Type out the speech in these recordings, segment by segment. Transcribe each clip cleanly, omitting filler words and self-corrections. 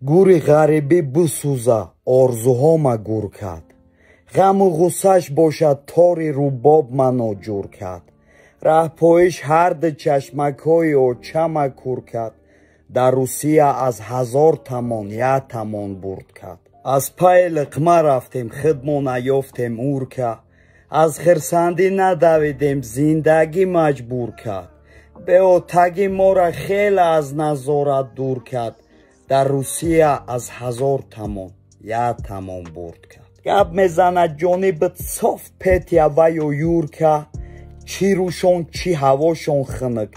گوری غریبی بسوزه آرزوهاما گور کرد. غم و غصه‌اش باشد تاری روباب منو جور کرد. ره پایش هرد چشمک‌های آچه‌ما کور کرد. در روسیه از 1000 تومان 1 تومان برد کرد. از پای لقمه رفتیم خودمان یافتیم اور کرد. از خرسندی ندویدیم زندگی مجبور کرد. به آتگی ما را خیلی از نظارت دور کرد. در روسیه از 1000 تومان 1 تومان برد کرد. گپ میزند جانب صاف پتیا و یور کرد. چی روشون چی هواشون خنک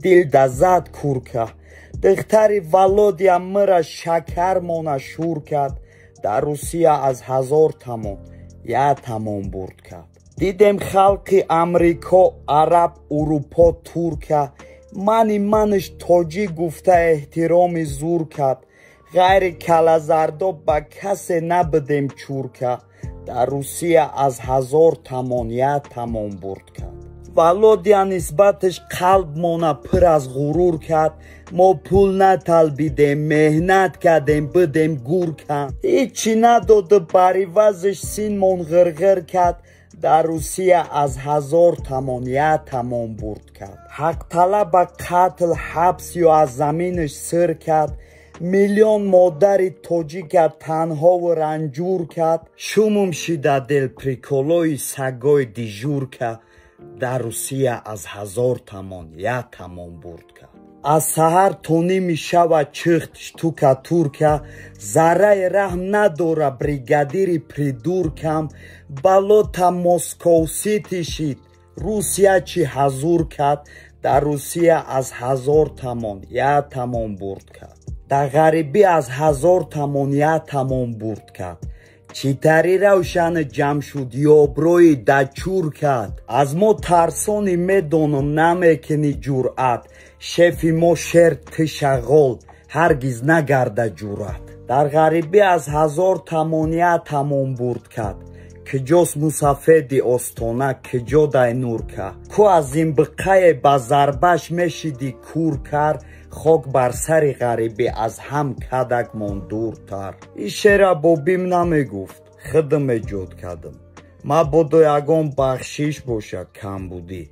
دل دزد کور کرد. دختری ولادیم مرا شکر مانه شور کرد. در روسیه از 1000 تومان 1 تومان برد کرد. دیدم خلقی امریکا عرب اروپا ترکه منش تاجی گفته احترام زور کرد. غیر کلزردا با کسی نبدیم چورکه. در روسیه از 1000 تومان 1 تومان برد کرد. ولادیا نسبتش قلب مانه پر از غرور کرد. ما پول نطلبیدیم مهنت کردیم بدیم گور کرد. هیچی نداده بریوزش سین من غرغر کرد. در روسیه از 1000 تومان 1 تومان برد کرد. حق طلب قتل حبس یا از زمینش سر کرد. میلیون مادری تاجیک تنها و رنجور کرد. شومم شیده دل پریکولوی سگای دیجور کرد. در روسیه از 1000 تومان 1 تومان برد کرد. از سحر تونی می شود چختش تو که ترکه. ذره رحم نداره بریگادیری پریدور کم. بلوتا مسکو سیتی شید روسیه چی حضور کرد. در روسیه از 1000 تومان 1 تومان برد کرد. در غریبی از 1000 تومان 1 تومان برد کرد. چیتری روشن جمع شد یابروی دچور کرد. از ما ترسانی میدونم نمیکنی جرأت. شفی ما شر تشغل هرگز نگرده جرأت. در غریبی از 1000 تومان 1 تومان برد کرد. کجاست مسافدی استانه کجا دای نور که. کو از این بقای با ضربش میشیدی کور کرد. خاک بر سر غریبی از هم کدک من دورتر. این شعر بابیم نمیگفت خودم ایجاد کردم. ما بودو یگان بخشیش باشه کم بودی.